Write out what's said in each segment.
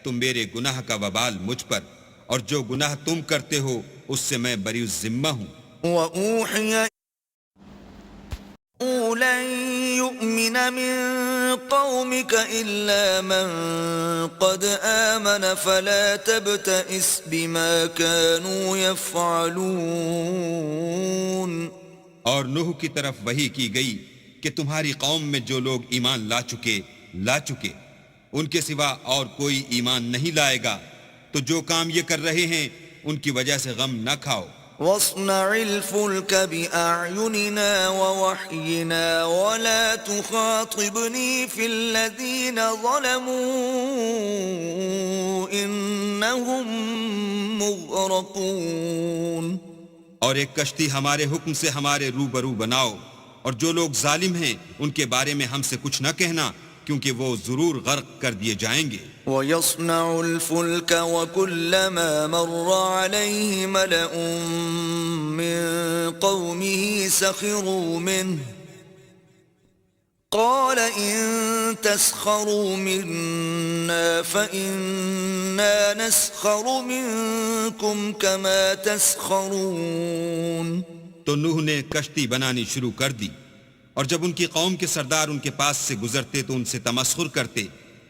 تو میرے گناہ کا وبال مجھ پر، اور جو گناہ تم کرتے ہو اس سے میں بری الذمہ ہوں۔ وَأُوحِيَ لن يؤمن من قومك إلا من قد آمن فلا تبتئس بما كانوا يفعلون۔ اور نوح کی طرف وحی کی گئی کہ تمہاری قوم میں جو لوگ ایمان لا چکے ان کے سوا اور کوئی ایمان نہیں لائے گا، تو جو کام یہ کر رہے ہیں ان کی وجہ سے غم نہ کھاؤ۔ واصنع الفلك بأعيننا ووحينا ولا تخاطبني في الذين ظلموا إنهم مغرقون۔ اور ایک کشتی ہمارے حکم سے ہمارے روبرو بناؤ، اور جو لوگ ظالم ہیں ان کے بارے میں ہم سے کچھ نہ کہنا، کیونکہ وہ ضرور غرق کر دیے جائیں گے۔ وَيَصْنَعُ الْفُلْكَ وَكُلَّمَا مَرَّ عَلَيْهِ مَلَأٌ مِّن قَوْمِهِ سَخِرُوا مِنْهُ قَالَ إِن تَسْخَرُوا مِنَّا فَإِنَّا نَسْخَرُ مِنكُمْ كَمَا تَسْخَرُونَ۔ تو نوح نے کشتی بنانی شروع کر دی، اور جب ان کی قوم کے سردار ان کے پاس سے گزرتے تو ان سے تمسخر کرتے۔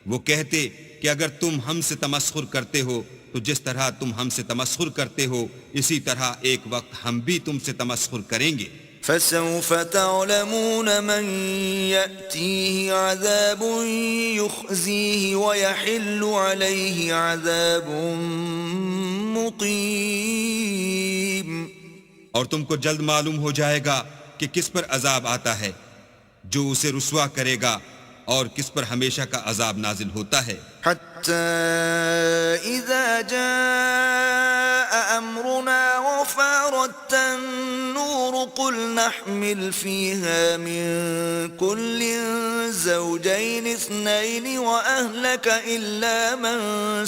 وہ کہتے کہ اگر تم ہم سے تمسخر کرتے ہو تو جس طرح تم ہم سے تمسخر کرتے ہو اسی طرح ایک وقت ہم بھی تم سے تمسخر کریں گے۔ فسوف تعلمون من يأتيه عذاب يخزيه ويحل عليه عذاب مقيم۔ اور تم کو جلد معلوم ہو جائے گا کہ کس پر عذاب آتا ہے جو اسے رسوا کرے گا، اور کس پر ہمیشہ کا عذاب نازل ہوتا ہے۔ حتى إذا جاء أمرنا وفارت النور قل نحمل فيها من كل زوجين اثنين وأهلك إلا من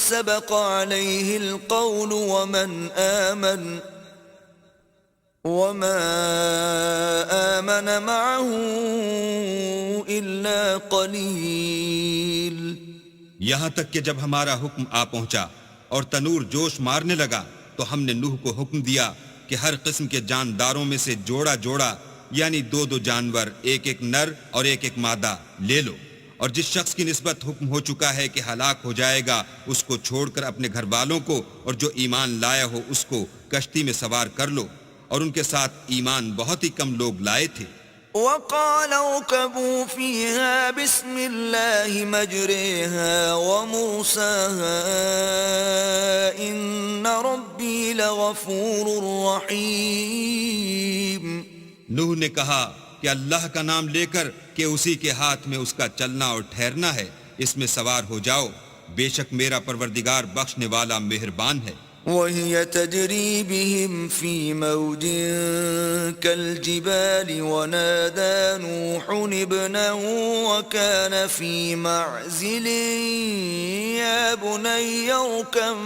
سبق عليه القول وما آمن معه إلا قليل۔ یہاں تک کہ جب ہمارا حکم آ پہنچا اور تنور جوش مارنے لگا تو ہم نے نوح کو حکم دیا کہ ہر قسم کے جانداروں میں سے جوڑا جوڑا، یعنی دو دو جانور، ایک ایک نر اور ایک ایک مادہ لے لو، اور جس شخص کی نسبت حکم ہو چکا ہے کہ ہلاک ہو جائے گا اس کو چھوڑ کر اپنے گھر والوں کو، اور جو ایمان لایا ہو اس کو کشتی میں سوار کر لو۔ اور ان کے ساتھ ایمان بہت ہی کم لوگ لائے تھے۔ وقال اركبوا فيها بسم الله مجريها ومرساها إن ربي لغفور رحيم۔ نوح نے کہا کہ اللہ کا نام لے کر کہ اسی کے ہاتھ میں اس کا چلنا اور ٹھہرنا ہے، اس میں سوار ہو جاؤ، بے شک میرا پروردگار بخشنے والا مہربان ہے۔ وهي تجري بهم في موج كالجبال ونادى نوح ابنه وكان في معزل يا بني اركب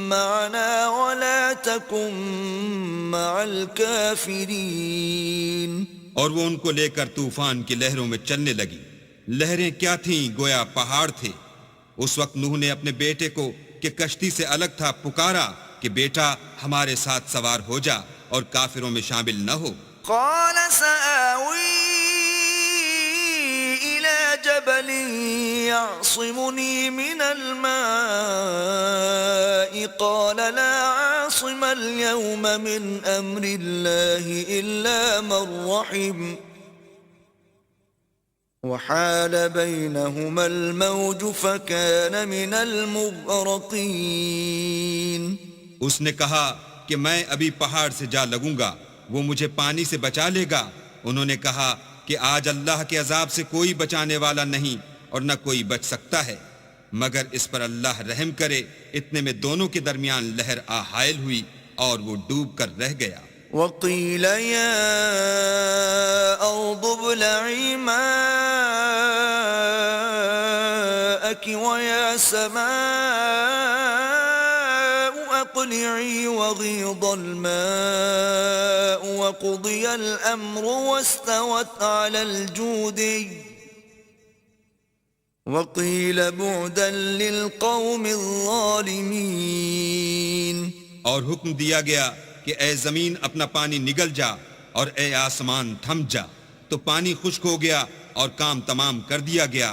معنا ولا تكن مع الكافرين۔ اور وہ ان کو لے کر طوفان کی لہروں میں چلنے لگی۔ لہریں کیا تھیں؟ گویا پہاڑ تھے۔ اس وقت نوح نے اپنے بیٹے کو کہ کشتی سے الگ تھا پکارا کہ بیٹا ہمارے ساتھ سوار ہو جا اور کافروں میں شامل نہ ہو۔ قال سآوي إلى جبل يعصمني من الماء قال لا عاصم اليوم من أمر الله إلا من رحم وحال بينهما الموج فكان من المغرقين۔ اس نے کہا کہ میں ابھی پہاڑ سے جا لگوں گا، وہ مجھے پانی سے بچا لے گا۔ انہوں نے کہا کہ آج اللہ کے عذاب سے کوئی بچانے والا نہیں اور نہ کوئی بچ سکتا ہے مگر اس پر اللہ رحم کرے۔ اتنے میں دونوں کے درمیان لہر آ حائل ہوئی اور وہ ڈوب کر رہ گیا۔ وقيل يا أرض ابلعي ماءك ويا سماء أقلعي وغيض الماء وقضي الأمر واستوت على الجودي وقيل بعدا للقوم الظالمين. اور حکم دیا گیا کہ اے زمین اپنا پانی نگل جا اور اے آسمان تھم جا. تو پانی خشک ہو گیا اور کام تمام کر دیا گیا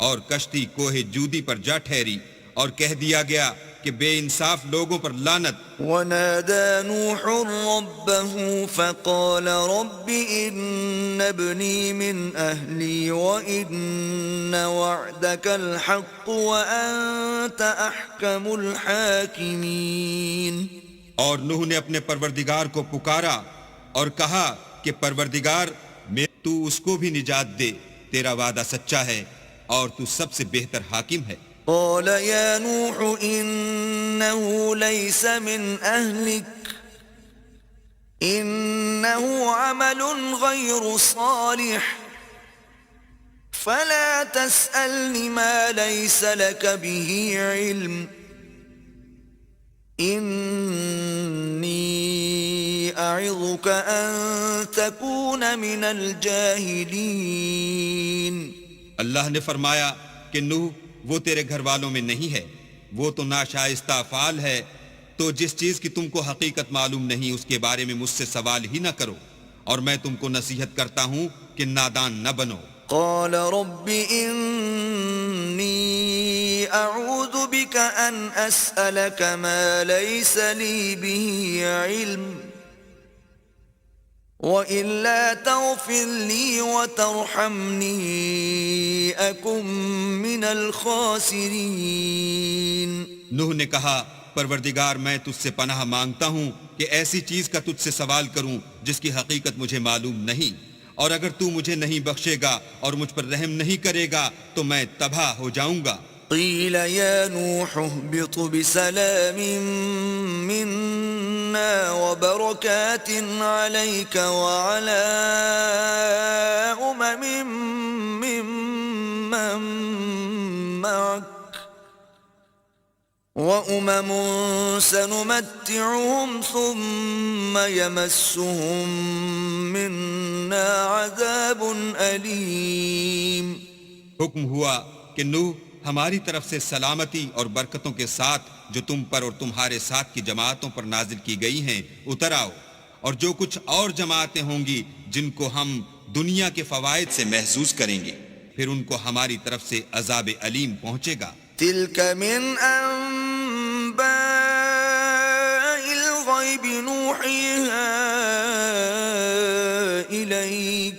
اور کشتی کوہ جودی پر جا ٹھہری اور کہہ دیا گیا کہ بے انصاف لوگوں پر لعنت. ونادى نوح ربه فقال رب إن ابني من أهلي وإن وعدك الحق وأنت أحكم الحاكمين. اور نوح نے اپنے پروردگار کو پکارا اور کہا کہ پروردگار تو اس کو بھی نجات دے، تیرا وعدہ سچا ہے اور تو سب سے بہتر حاکم ہے. قال يا نوح إنه ليس من أهلك إنه عمل غير صالح فلا تسألني ما ليس لك به علم إني أعظك أن تكون من الجاهلين. اللہ نے فرمایا کہ نوح وہ تیرے گھر والوں میں نہیں ہے، وہ تو ناشائستہ افعال ہے، تو جس چیز کی تم کو حقیقت معلوم نہیں اس کے بارے میں مجھ سے سوال ہی نہ کرو، اور میں تم کو نصیحت کرتا ہوں کہ نادان نہ بنو. قال رب إني أعوذ بك أن أسألك ما ليس لي به علم وإلا تغفر لي وترحمني أكن من الخاسرين. نوح نے کہا پروردگار میں تجھ سے پناہ مانگتا ہوں کہ ایسی چیز کا تجھ سے سوال کروں جس کی حقیقت مجھے معلوم نہیں، اور اگر تو مجھے نہیں بخشے گا اور مجھ پر رحم نہیں کرے گا تو میں تباہ ہو جاؤں گا. قيل يا نوح اهبط بسلام منا وبركات عليك وعلى ممن معك وأمم سنمتعهم ثم يمسهم منا عذاب أليم. حکم ہوا کہ نوح ہماری طرف سے سلامتی اور برکتوں کے ساتھ جو تم پر اور تمہارے ساتھ کی جماعتوں پر نازل کی گئی ہیں اتر آؤ، اور جو کچھ اور جماعتیں ہوں گی جن کو ہم دنیا کے فوائد سے محظوظ کریں گے پھر ان کو ہماری طرف سے عذاب علیم پہنچے گا. تلك من أنباء الغيب نوحيها إليك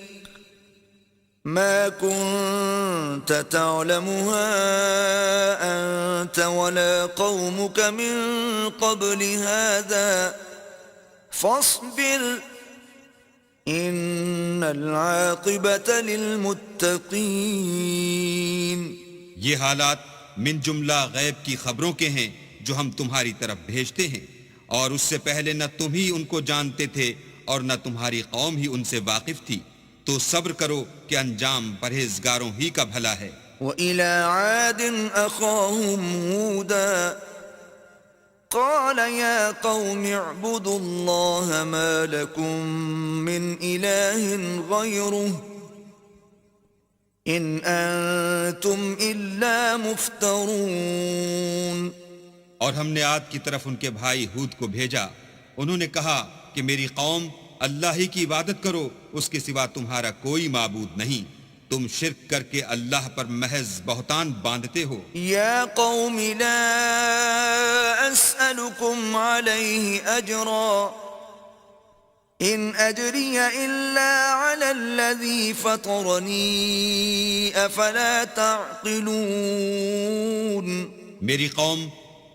ما كنت تعلمها أنت ولا قومك من قبل هذا فاصبر إن العاقبة للمتقين. یہ حالات من جملہ غیب کی خبروں کے ہیں جو ہم تمہاری طرف بھیجتے ہیں، اور اس سے پہلے نہ تم ہی ان کو جانتے تھے اور نہ تمہاری قوم ہی ان سے واقف تھی، تو صبر کرو کہ انجام پرہیزگاروں ہی کا بھلا ہے. وَإِلَىٰ عَادٍ أَخَاهُمْ هُودًا قَالَ يَا قَوْمِ اعْبُدُوا اللَّهَ مَا لَكُمْ مِنْ إِلَٰهٍ غَيْرُهُ إِنْ أَنْتُمْ إِلَّا مُفْتَرُونَ. اور ہم نے عاد کی طرف ان کے بھائی ہود کو بھیجا، انہوں نے کہا کہ میری قوم اللہ ہی کی عبادت کرو، اس کے سوا تمہارا کوئی معبود نہیں، تم شرک کر کے اللہ پر محض بہتان باندھتے ہو. یا قوم لا اسألكم علیہ اجرا ان اجری الا علی الذی فطرنی افلا تعقلون. میری قوم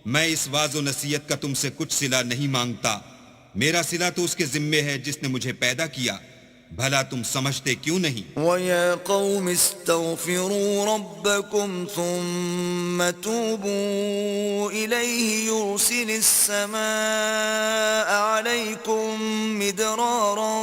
میں اس واعظ و نصیحت کا تم سے کچھ صلہ نہیں مانگتا، میرا صلہ تو اس کے ذمے ہے جس نے مجھے پیدا کیا، بھلا تم سمجھتے کیوں نہیں؟ وَيَا قَوْمِ اسْتَغْفِرُوا رَبَّكُمْ ثُمَّ تُوبُوا إِلَيْهِ يُرْسِلِ السَّمَاءَ عَلَيْكُمْ مِدْرَارًا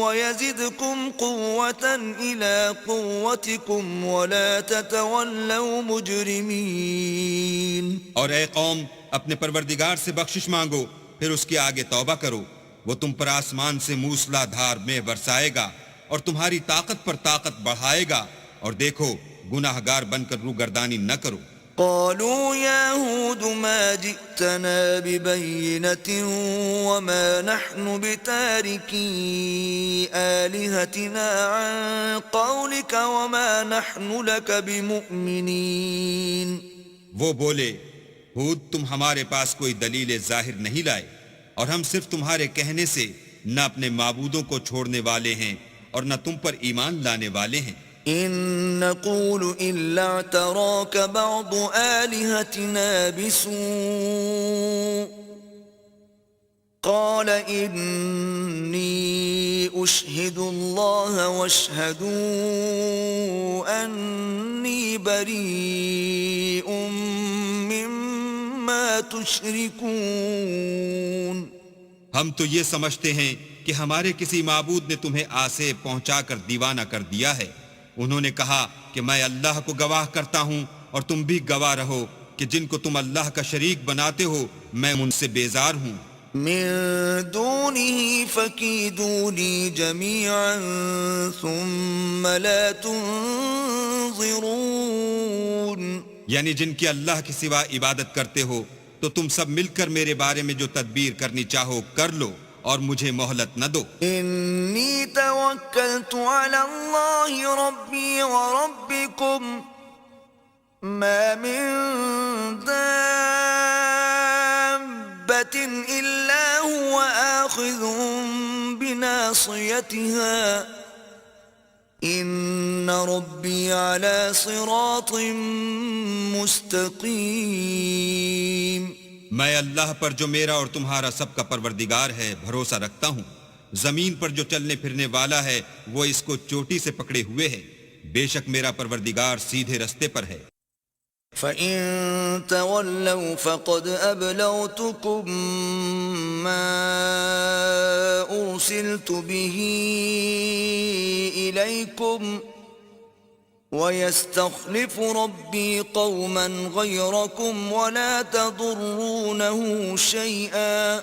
وَيَزِدْكُمْ قُوَّةً إِلَىٰ قُوَّتِكُمْ وَلَا تَتَوَلَّوْا مُجْرِمِينَ. اور اے قوم اپنے پروردگار سے بخشش مانگو، پھر اس کے آگے توبہ کرو، وہ تم پر آسمان سے موسلا دھار میں برسائے گا اور تمہاری طاقت پر طاقت بڑھائے گا، اور دیکھو گناہگار بن کر روگردانی نہ کرو۔ قالوا يا هود ما جئتنا ببينة وما نحن بتاركي آلهتنا عن قولك وما نحن لك بمؤمنين۔ وہ بولے، ہود تم ہمارے پاس کوئی دلیل ظاہر نہیں لائے، اور ہم صرف تمہارے کہنے سے نہ اپنے معبودوں کو چھوڑنے والے ہیں اور نہ تم پر ایمان لانے والے ہیں۔ إن نقول إلا اعتراك بعض آلهتنا بسوء قال إني أشهد الله واشهدوا أني بريء مما تشركون۔ ہم تو یہ سمجھتے ہیں کہ ہمارے کسی معبود نے تمہیں آسیب پہنچا کر دیوانہ کر دیا ہے۔ انہوں نے کہا کہ میں اللہ کو گواہ کرتا ہوں اور تم بھی گواہ رہو کہ جن کو تم اللہ کا شریک بناتے ہو میں ان سے بیزار ہوں۔ من دونه فكيدوني جميعا ثم لا تنظرون، یعنی جن کی اللہ کے سوا عبادت کرتے ہو تو تم سب مل کر میرے بارے میں جو تدبیر کرنی چاہو کر لو اور مجھے مہلت نہ دو۔ انی توکلت علی اللہ ربی وربکم ما من دابۃ الا هو آخذ بناصیتها ان ربی علی صراط مستقیم۔ میں اللہ پر جو میرا اور تمہارا سب کا پروردگار ہے بھروسہ رکھتا ہوں۔ زمین پر جو چلنے پھرنے والا ہے وہ اس کو چوٹی سے پکڑے ہوئے ہے، بے شک میرا پروردگار سیدھے رستے پر ہے۔ فَإِن تَوَلَّوْا فَقَدْ أَبْلَغْتُكُم مَّا أُرْسِلْتُ بِهِ إِلَيْكُمْ وَيَسْتَخْلِفُ رَبِّي قَوْمًا غَيْرَكُمْ وَلَا تَضُرُّونَهُ شَيْئًا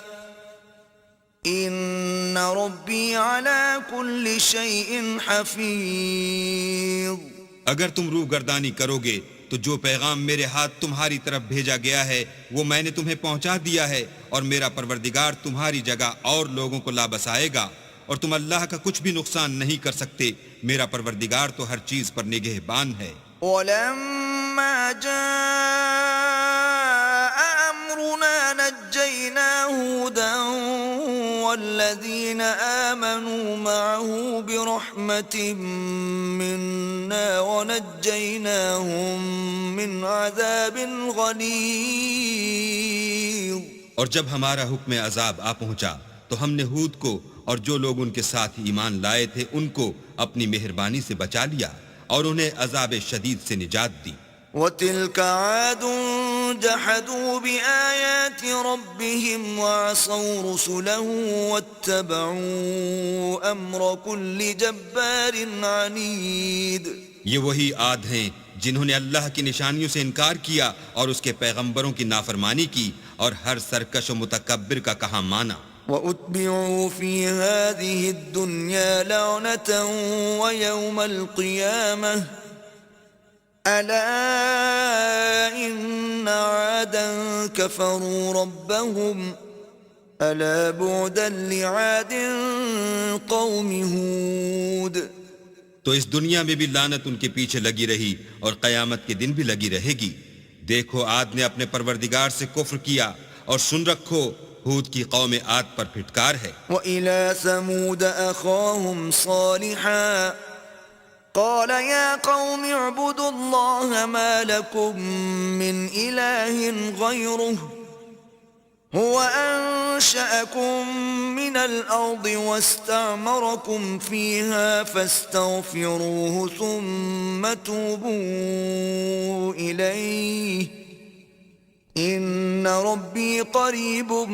إِنَّ رَبِّي عَلَى كُلِّ شَيْءٍ حَفِيظٌ۔ اگر تم روح گردانی کرو گے تو جو پیغام میرے ہاتھ تمہاری طرف بھیجا گیا ہے وہ میں نے تمہیں پہنچا دیا ہے، اور میرا پروردگار تمہاری جگہ اور لوگوں کو لا بسائے گا، اور تم اللہ کا کچھ بھی نقصان نہیں کر سکتے۔ میرا پروردگار تو ہر چیز پر نگہبان ہے۔ وَلَمَّا جَاءَ أَمْرُنَا نَجَّيْنَا هُودًا وَالَّذِينَ آمَنُوا مَعَهُ بِرَحْمَةٍ مِّنَّا وَنَجَّيْنَاهُم مِّنْ عَذَابٍ غَلِيظٍ۔ اور جب ہمارا حکم عذاب آ پہنچا تو ہم نے ہود کو اور جو لوگ ان کے ساتھ ایمان لائے تھے ان کو اپنی مہربانی سے بچا لیا اور انہیں عذاب شدید سے نجات دی۔ وَتِلْكَ عَادٌ جَحَدُوا بِآيَاتِ رَبِّهِمْ وَعَصَوْا رُسُلَهُ وَاتَّبَعُوا أَمْرَ كُلِّ جَبَّارٍ عَنِيدٍ۔ یہ وہی عاد ہیں جنہوں نے اللہ کی نشانیوں سے انکار کیا اور اس کے پیغمبروں کی نافرمانی کی اور ہر سرکش و متکبر کا کہا مانا۔ وَأُتْبِعُوا فِي هَذِهِ الدُّنْيَا لَعْنَةً وَيَوْمَ الْقِيَامَةِ أَلَا إِنَّ عَادًا كَفَرُوا رَبَّهُمْ أَلَا بُعْدًا لِعَادٍ قَوْمِ هُودٍ۔ تو اس دنیا میں بھی لعنت ان کے پیچھے لگی رہی اور قیامت کے دن بھی لگی رہے گی۔ دیکھو عاد نے اپنے پروردگار سے کفر کیا، اور سن رکھو ہود کی قوم عاد پر پھٹکار ہے۔ وَإِلَى ثَمُودَ أَخَاهُمْ صَالِحًا قَالَ يَا قَوْمِ اعْبُدُوا اللَّهَ مَا لَكُمْ مِنْ إِلَٰهٍ غَيْرُهُ هُوَ أَنشَأَكُم مِّنَ الْأَرْضِ وَاسْتَعْمَرَكُمْ فِيهَا فَاسْتَغْفِرُوهُ ثُمَّ تُوبُوا إِلَيْهِ إِنَّ رَبِّي قَرِيبٌ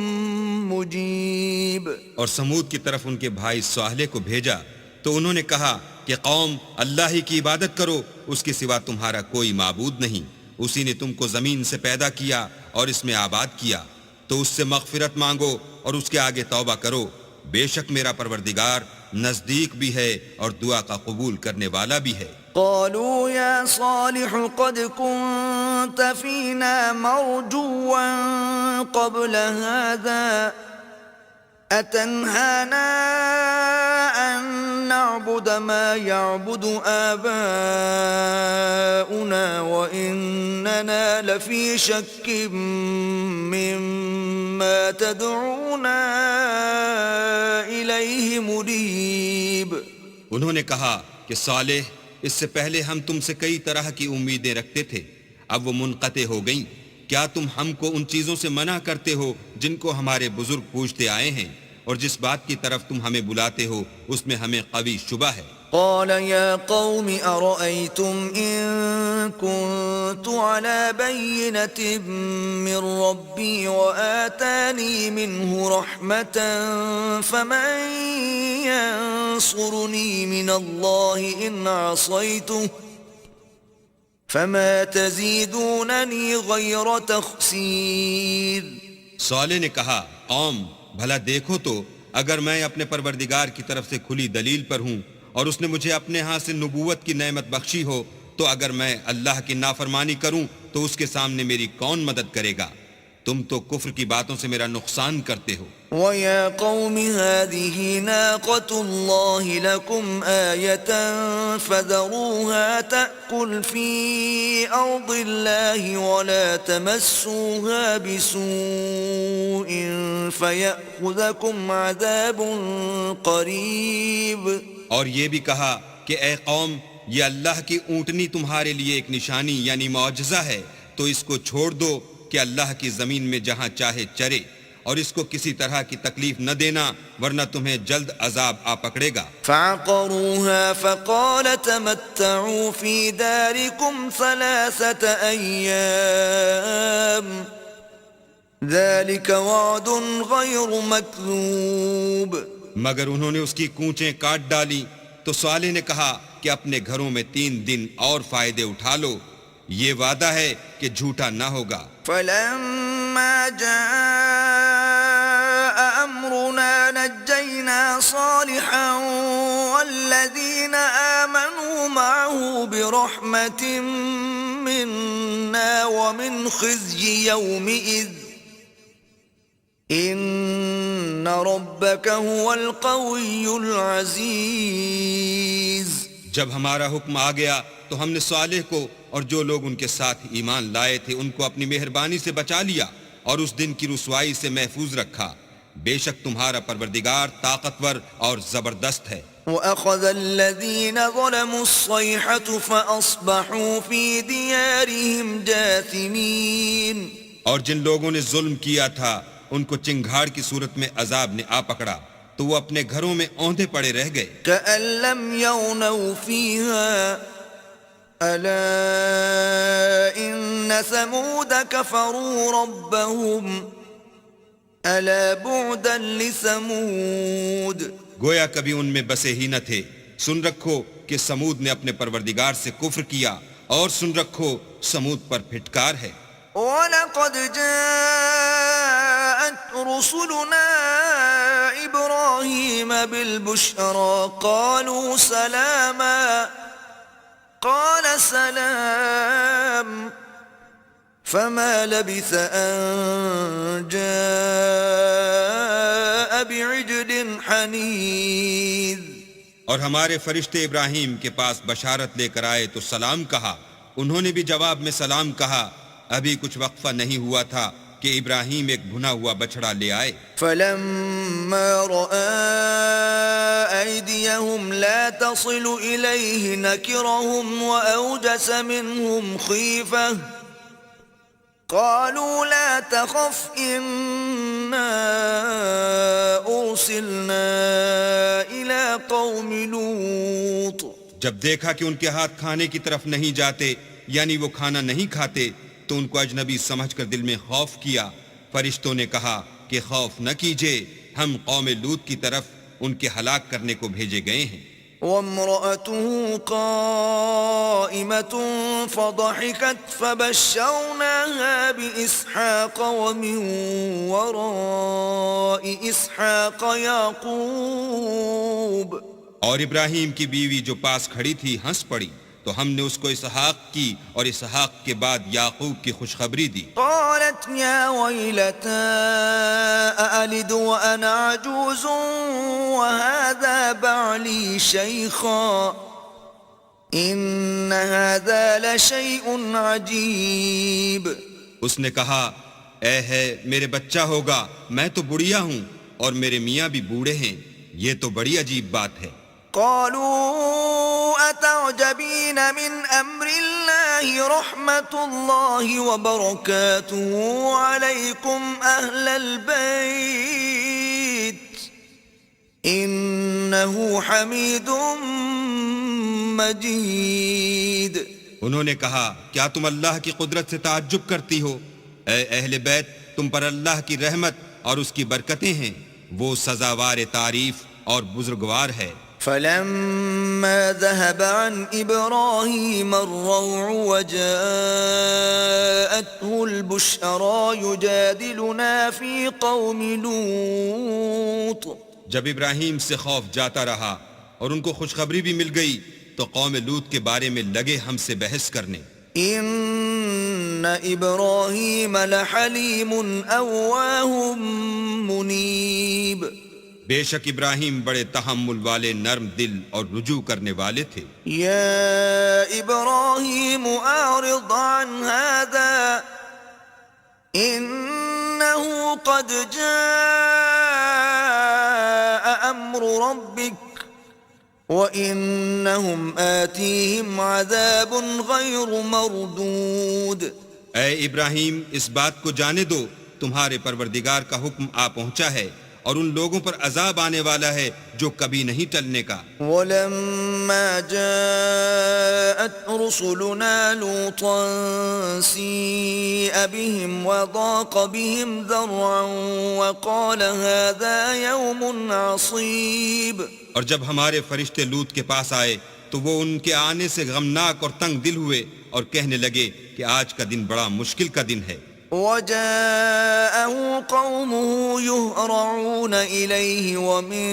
مُجِيبٌ۔ اور سمود کی طرف ان کے بھائی صالح کو بھیجا تو انہوں نے کہا کہ قوم اللہ ہی کی عبادت کرو، اس کے سوا تمہارا کوئی معبود نہیں، اسی نے تم کو زمین سے پیدا کیا اور اس میں آباد کیا، تو اس سے مغفرت مانگو اور اس کے آگے توبہ کرو، بے شک میرا پروردگار نزدیک بھی ہے اور دعا کا قبول کرنے والا بھی ہے۔ قالوا يا صالح قد كنت فينا مرجوا قبل هذا أتنهانا أن نعبد ما يعبد آباؤنا وإننا لفي شك مما تدعونا إليه مريب۔ انہوں نے کہا کہ صالح، اس سے پہلے ہم تم سے کئی طرح کی امیدیں رکھتے تھے، اب وہ منقطع ہو گئیں۔ کیا تم ہم کو ان چیزوں سے منع کرتے ہو جن کو ہمارے بزرگ پوچھتے آئے ہیں، اور جس بات کی طرف تم ہمیں بلاتے ہو اس میں ہمیں قوی شبہ ہے۔ قال يا قوم أرأيتم إن كنت على بينة من ربي وآتاني منه رحمة فمن ينصرني من الله إن عصيته فما تزيدونني غير تخسير۔ صالح نے کہا، قوم بھلا دیکھو تو، اگر میں اپنے پروردگار کی طرف سے کھلی دلیل پر ہوں اور اس نے مجھے اپنے ہاں سے نبوت کی نعمت بخشی ہو، تو اگر میں اللہ کی نافرمانی کروں تو اس کے سامنے میری کون مدد کرے گا؟ تم تو کفر کی باتوں سے میرا نقصان کرتے ہو۔ وَيَا قَوْمِ هَذِهِ نَاقَةُ اللَّهِ لَكُمْ آيَةً فَذَرُوهَا تَأْكُلْ فِي أَرْضِ اللَّهِ وَلَا تَمَسُّوهَا بِسُوءٍ فَيَأْخُذَكُمْ عَذَابٌ قَرِيبٌ۔ اور یہ بھی کہا کہ اے قوم، یہ اللہ کی اونٹنی تمہارے لیے ایک نشانی یعنی معجزہ ہے، تو اس کو چھوڑ دو کہ اللہ کی زمین میں جہاں چاہے چرے، اور اس کو کسی طرح کی تکلیف نہ دینا ورنہ تمہیں جلد عذاب آ پکڑے گا۔ فعقروها فقال تمتعوا في داركم 3 أيام ذلك وعد غير مكذوب۔ مگر انہوں نے اس کی کونچیں کاٹ ڈالی تو صالح نے کہا کہ اپنے گھروں میں 3 دن اور فائدے اٹھا لو، یہ وعدہ ہے کہ جھوٹا نہ ہوگا۔ فلما جاء أمرنا نجينا صالحا والذين آمنوا معه برحمة منا ومن خزي يومئذ إن ربك هو القوي العزيز۔ جب ہمارا حکم آ گیا تو ہم نے صالح کو اور جو لوگ ان کے ساتھ ایمان لائے تھے ان کو اپنی مہربانی سے بچا لیا اور اس دن کی رسوائی سے محفوظ رکھا۔ بے شک تمہارا پروردگار طاقتور اور زبردست ہے۔ وَأَخَذَ الَّذِينَ ظَلَمُوا الصَّيْحَةُ فَأَصْبَحُوا فِي دِيَارِهِمْ جَاثِمِينَ۔ اور جن لوگوں نے ظلم کیا تھا ان کو چنگھاڑ کی صورت میں عذاب نے آ پکڑا تو وہ اپنے گھروں میں اوندھے پڑے رہ گئے۔ كَأَن لَّمْ يَغْنَوْا فِيهَا أَلَا إِنَّ ثَمُودَ كَفَرُوا رَبَّهُمْ أَلَا بُعْدًا لِثَمُودَ۔ گویا کبھی ان میں بسے ہی نہ تھے۔ سن رکھو کہ سمود نے اپنے پروردگار سے کفر کیا، اور سن رکھو سمود پر پھٹکار ہے۔ وَلَقَدْ جَاءَتْ رُسُلُنَا إِبْرَاهِيمَ بِالْبُشْرَى قَالُوا سَلَامًا قَالَ سَلَامٌ فَمَا لَبِثَ أَن جَاءَ بِعِجْلٍ حَنِيذٍ۔ اور ہمارے فرشتے ابراہیم کے پاس بشارت لے کر آئے تو سلام کہا، انہوں نے بھی جواب میں سلام کہا۔ ابھی کچھ وقفہ نہیں ہوا تھا کہ ابراہیم ایک بھنا ہوا بچڑا لے آئے۔ فَلَمَّا رَأَى أَيْدِيَهُمْ لَا تَصِلُ إِلَيْهِ نَكِرَهُمْ وَأَوْجَسَ مِنْهُمْ خِيفَةً قَالُوا لَا تَخَفْ إِنَّا أُرْسِلْنَا إِلَى قَوْمِ لُوطٍ۔ جب دیکھا کہ ان کے ہاتھ کھانے کی طرف نہیں جاتے یعنی وہ کھانا نہیں کھاتے تو ان کو اجنبی سمجھ کر دل میں خوف کیا۔ فرشتوں نے کہا کہ خوف نہ کیجئے، ہم قوم لوط کی طرف ان کے ہلاک کرنے کو بھیجے گئے ہیں۔ وامرأته قائمة فضحكت فبشرناها بإسحاق ومن وراء إسحاق يعقوب اور ابراہیم کی بیوی جو پاس کھڑی تھی ہنس پڑی تو ہم نے اس کو اسحاق کی اور اسحاق کے بعد یعقوب کی خوشخبری دی. قالت يا ويلتى أألد وأنا عجوز وهذا بعلي شيخا إن هذا لشيء عجيب. اس نے کہا اے ہے میرے بچہ ہوگا، میں تو بڑھیا ہوں اور میرے میاں بھی بوڑھے ہیں، یہ تو بڑی عجیب بات ہے. قالوا أتعجبين من أمر الله رحمة الله وبركاته عليكم أهل البيت إنه حميد مجيد. انہوں نے کہا کیا تم اللہ کی قدرت سے تعجب کرتی ہو؟ اے اہل بیت، تم پر اللہ کی رحمت اور اس کی برکتیں ہیں، وہ سزاوار تعریف اور بزرگوار ہے. فلما ذهب عن إبراهيم الروع وجاءته البشرى يجادلنا في قوم لوط. جب ابراہیم سے خوف جاتا رہا اور ان کو خوشخبری بھی مل گئی تو قوم لوط کے بارے میں لگے ہم سے بحث کرنے. ان ابراہیم لحلیم اواه منیب. بے شک ابراہیم بڑے تحمل والے، نرم دل اور رجوع کرنے والے تھے. یا ابراہیم اعرض عن هذا انه قد جاء امر ربك وانهم آتيهم عذاب غير مردود. اے ابراہیم اس بات کو جانے دو تمہارے پروردگار کا حکم آ پہنچا ہے اور ان لوگوں پر عذاب آنے والا ہے جو کبھی نہیں ٹلنے کا. وَلَمَّا جَاءَتْ رُسُلُنَا لُوطًا سِيءَ بِهِمْ وَضَاقَ بِهِمْ ذَرْعًا وَقَالَ هَذَا يَوْمٌ عَصِيبٌ. اور جب ہمارے فرشتے لوط کے پاس آئے تو وہ ان کے آنے سے غمناک اور تنگ دل ہوئے اور کہنے لگے کہ آج کا دن بڑا مشکل کا دن ہے. وجاءه قومه يهرعون إليه ومن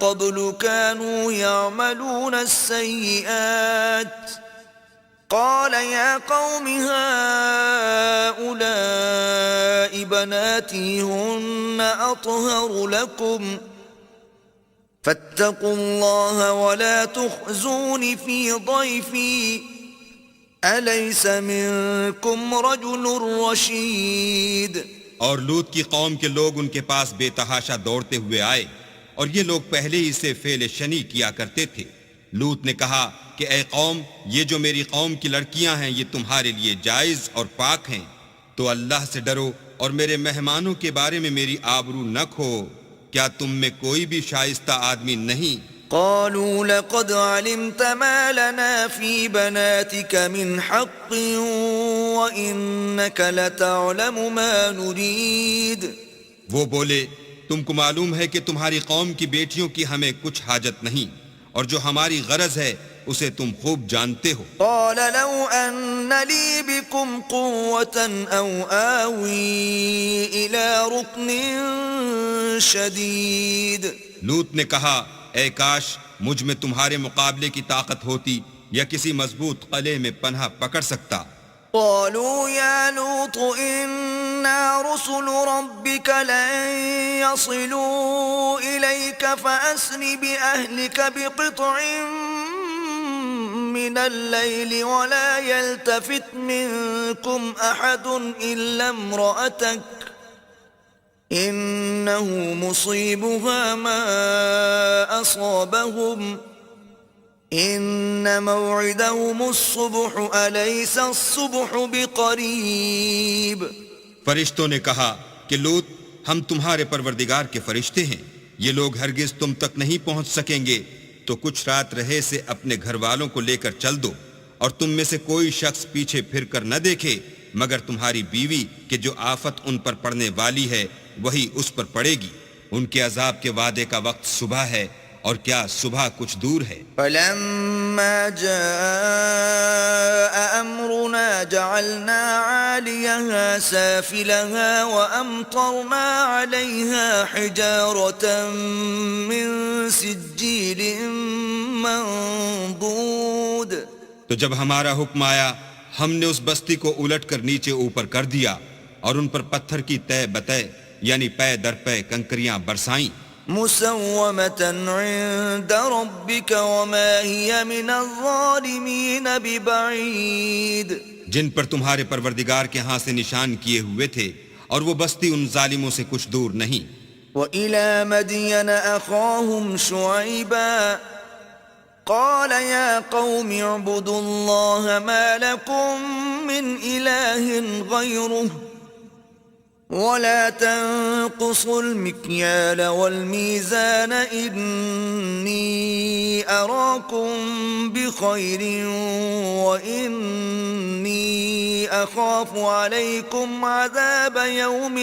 قبل كانوا يعملون السيئات قال يا قوم هؤلاء بناتي هن أطهر لكم فاتقوا الله ولا تخزون في ضيفي أَلَيْسَ مِنْكُمْ رَجُلٌ رَشِيدٌ. اور لوط کی قوم کے لوگ ان کے پاس بے تحاشا دوڑتے ہوئے آئے اور یہ لوگ پہلے ہی سے فعل شنی کیا کرتے تھے. لوط نے کہا کہ اے قوم، یہ جو میری قوم کی لڑکیاں ہیں یہ تمہارے لیے جائز اور پاک ہیں، تو اللہ سے ڈرو اور میرے مہمانوں کے بارے میں میری آبرو نہ کھو. کیا تم میں کوئی بھی شائستہ آدمی نہیں؟ قالوا لقد علمت ما لنا في بناتك من حق وإنك لتعلم ما نريد. وہ بولے تم کو معلوم ہے کہ تمہاری قوم کی بیٹیوں کی ہمیں کچھ حاجت نہیں اور جو ہماری غرض ہے اسے تم خوب جانتے ہو. قال لو أن لي بكم قوة أو آوي إلى ركن شديد. لوط نے کہا اے کاش مجھ میں تمہارے مقابلے کی طاقت ہوتی یا کسی مضبوط قلعے میں پناہ پکڑ سکتا. قالوا يا لوط إنا رسل ربك لن يصلوا إليك فأسر بأهلك بقطع من الليل ولا يلتفت منكم أحد إلا امرأتك إنه مصيبها ما أصابهم إن موعدهم الصبح أليس الصبح بقريب. فرشتوں نے کہا کہ لوط ہم تمہارے پروردگار کے فرشتے ہیں، یہ لوگ ہرگز تم تک نہیں پہنچ سکیں گے، تو کچھ رات رہے سے اپنے گھر والوں کو لے کر چل دو اور تم میں سے کوئی شخص پیچھے پھر کر نہ دیکھے مگر تمہاری بیوی کہ جو آفت ان پر پڑنے والی ہے وہی اس پر پڑے گی. ان کے عذاب کے وعدے کا وقت صبح ہے اور کیا صبح کچھ دور ہے؟ فلما جاء أمرنا جعلنا عاليها سافلها وأمطرنا عليها حجارة من سجيل منضود. تو جب ہمارا حکم آیا ہم نے اس بستی کو الٹ کر نیچے اوپر کر دیا اور ان پر پتھر کی تہ بتہ یعنی پے در پے کنکریاں برسائیں. مسومة عند ربك وما هي من الظالمين ببعيد. جن پر تمہارے پروردگار کے ہاں سے نشان کیے ہوئے تھے اور وہ بستی ان ظالموں سے کچھ دور نہیں. وإلى مدين أخاهم شعيبا قال يا قوم اعبدوا الله ما لكم من إله غيره ولا تنقصوا المكيال والميزان إني أراكم بخير وإني أخاف عليكم عذاب يوم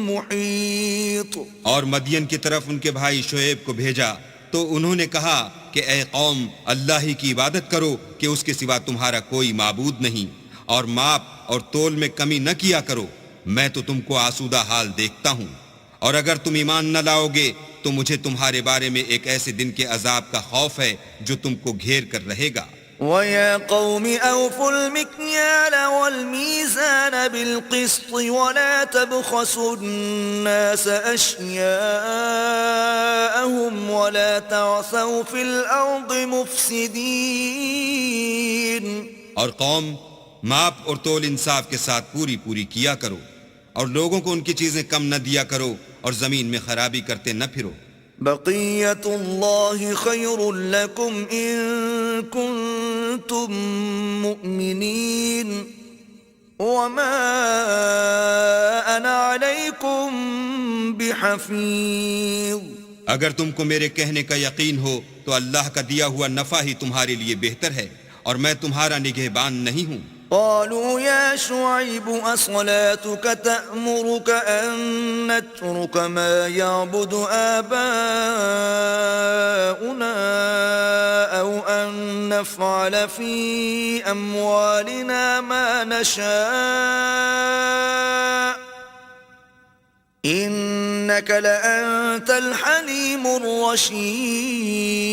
محيط. اور مدین کی طرف ان کے بھائی شعیب کو بھیجا تو انہوں نے کہا کہ اے قوم اللہ ہی کی عبادت کرو کہ اس کے سوا تمہارا کوئی معبود نہیں، اور ماپ اور تول میں کمی نہ کیا کرو، میں تو تم کو آسودہ حال دیکھتا ہوں، اور اگر تم ایمان نہ لاؤ گے تو مجھے تمہارے بارے میں ایک ایسے دن کے عذاب کا خوف ہے جو تم کو گھیر کر رہے گا. وَيَا قَوْمِ أَوْفُوا الْمِكْيَالَ وَالْمِيزَانَ بِالْقِسْطِ وَلَا تَبْخَسُوا النَّاسَ أَشْيَاءَهُمْ وَلَا تَعْثَوْا فِي الْأَرْضِ مُفْسِدِينَ. اور قوم ماپ اور تول انصاف کے ساتھ پوری پوری کیا کرو، اور لوگوں کو ان کی چیزیں کم نہ دیا کرو، اور زمین میں خرابی کرتے نہ پھرو. بقیت اللہ خیر لکم ان کنتم مؤمنین وما انا علیکم بحفیظ. اگر تم کو میرے کہنے کا یقین ہو تو اللہ کا دیا ہوا نفع ہی تمہارے لیے بہتر ہے، اور میں تمہارا نگہبان نہیں ہوں. قالوا يا شعيب أصلاتك تأمرك أن نترك ما يعبد آباؤنا أو أن نفعل في أموالنا ما نشاء إنك لأنت الحليم الرشيد.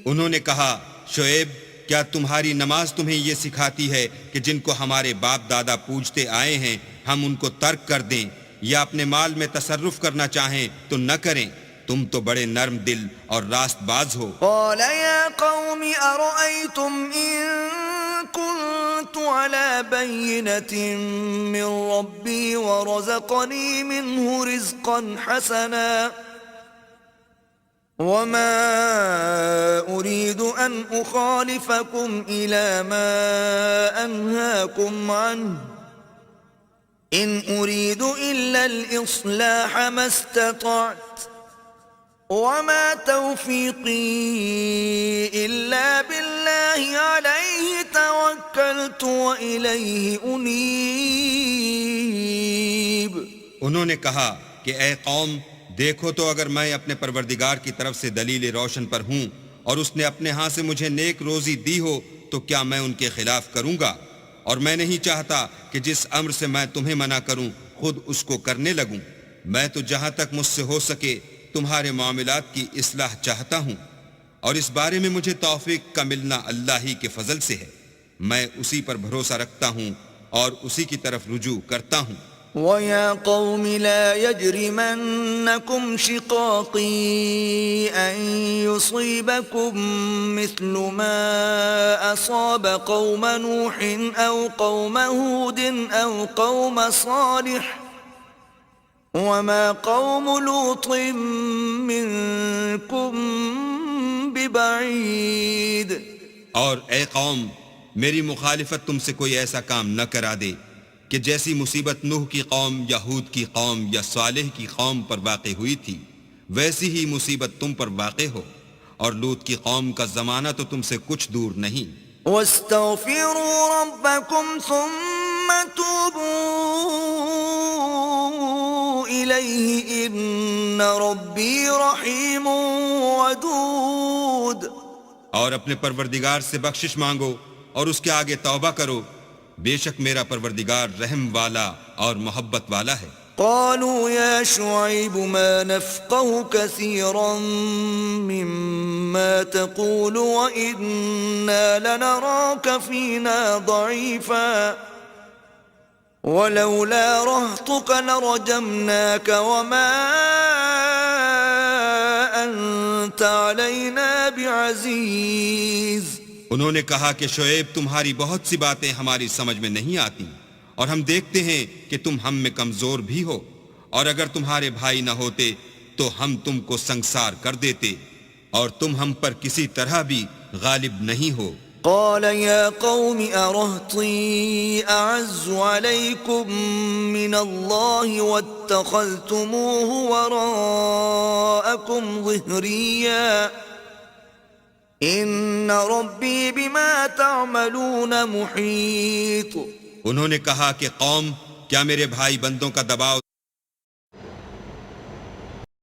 انہوں نے کہا شعیب کیا تمہاری نماز تمہیں یہ سکھاتی ہے کہ جن کو ہمارے باپ دادا پوجتے آئے ہیں ہم ان کو ترک کر دیں، یا اپنے مال میں تصرف کرنا چاہیں تو نہ کریں؟ تم تو بڑے نرم دل اور راست باز ہو. قال يا قوم أرأيتم إن كنت على بينة من ربي ورزقني منه رزقا حسنا وما أريد أن أخالفكم إلى ما أنهاكم عنه إن أريد إلا الإصلاح ما استطعت وما توفيقي إلا بالله عليه توكلت وإليه أنيب. انہوں نے کہا کہ اے قوم دیکھو تو اگر میں اپنے پروردگار کی طرف سے دلیل روشن پر ہوں اور اس نے اپنے ہاں سے مجھے نیک روزی دی ہو تو کیا میں ان کے خلاف کروں گا؟ اور میں نہیں چاہتا کہ جس امر سے میں تمہیں منع کروں خود اس کو کرنے لگوں. میں تو جہاں تک مجھ سے ہو سکے تمہارے معاملات کی اصلاح چاہتا ہوں، اور اس بارے میں مجھے توفیق کا ملنا اللہ ہی کے فضل سے ہے. میں اسی پر بھروسہ رکھتا ہوں اور اسی کی طرف رجوع کرتا ہوں. وَيَا قَوْمِ لَا يَجْرِمَنَّكُمْ شِقَاقِي أَن يُصِيبَكُمْ مِثْلُ مَا أَصَابَ قَوْمَ نُوحٍ أَوْ قَوْمَ هُودٍ أَوْ قَوْمَ صَالِحٍ وَمَا قَوْمُ لُوطٍ مِّنكُمْ بِبَعِيدٍ. اور اے قوم میری مخالفت تم سے کوئی ایسا کام نہ کرا دے کہ جیسی مصیبت نوح کی قوم یا ہود کی قوم یا صالح کی قوم پر واقع ہوئی تھی ویسی ہی مصیبت تم پر واقع ہو، اور لوط کی قوم کا زمانہ تو تم سے کچھ دور نہیں. وَاسْتَغْفِرُوا رَبَّكُمْ ثُمَّ تُوبُوا إِلَيْهِ إليه إن ربي رحيم ودود. اور اپنے پروردگار سے بخشش مانگو اور اس کے آگے توبہ کرو، بے شک میرا پروردگار رحم والا اور محبت والا ہے. قالوا يا شعيب ما نفقه كثيرا مما تقول وإنا لنراك فينا ضعيفا ولولا رهطك لرجمناك وما أنت علينا بعزيز. انہوں نے کہا کہ شعیب تمہاری بہت سی باتیں ہماری سمجھ میں نہیں آتی، اور ہم دیکھتے ہیں کہ تم ہم میں کمزور بھی ہو، اور اگر تمہارے بھائی نہ ہوتے تو ہم تم کو سنگسار کر دیتے، اور تم ہم پر کسی طرح بھی غالب نہیں ہو. قال يا قوم أرهطي أعز عليكم من الله واتخذتموه وراءكم ظهريا إن ربي بما تعملون محيط. انہوں نے کہا کہ قوم، کیا میرے بھائی بندوں کا دباؤ